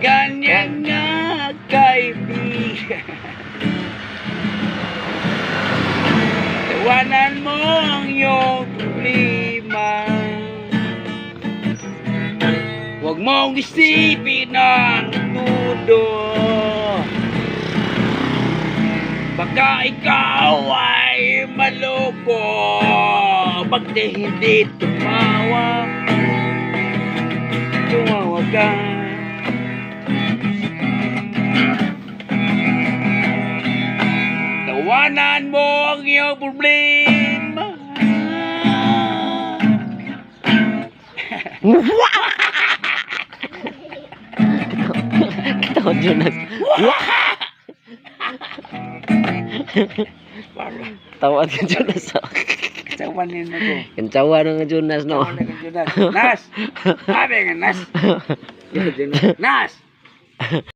Ganyan nga, kaibigan. Tawanan mo ang iyong problema. Huwag mong isipin ang todo. Baka ikaw ay maloko pag di hindi tumawa. Tumawa ka. Tawanan mo ang iyong problema. Ketawa Jonas. Tawad ka Jonas. Kacawanin mo ko. Kencawa ng Jonas no. Nas! Sabi nga, Nas! Nas!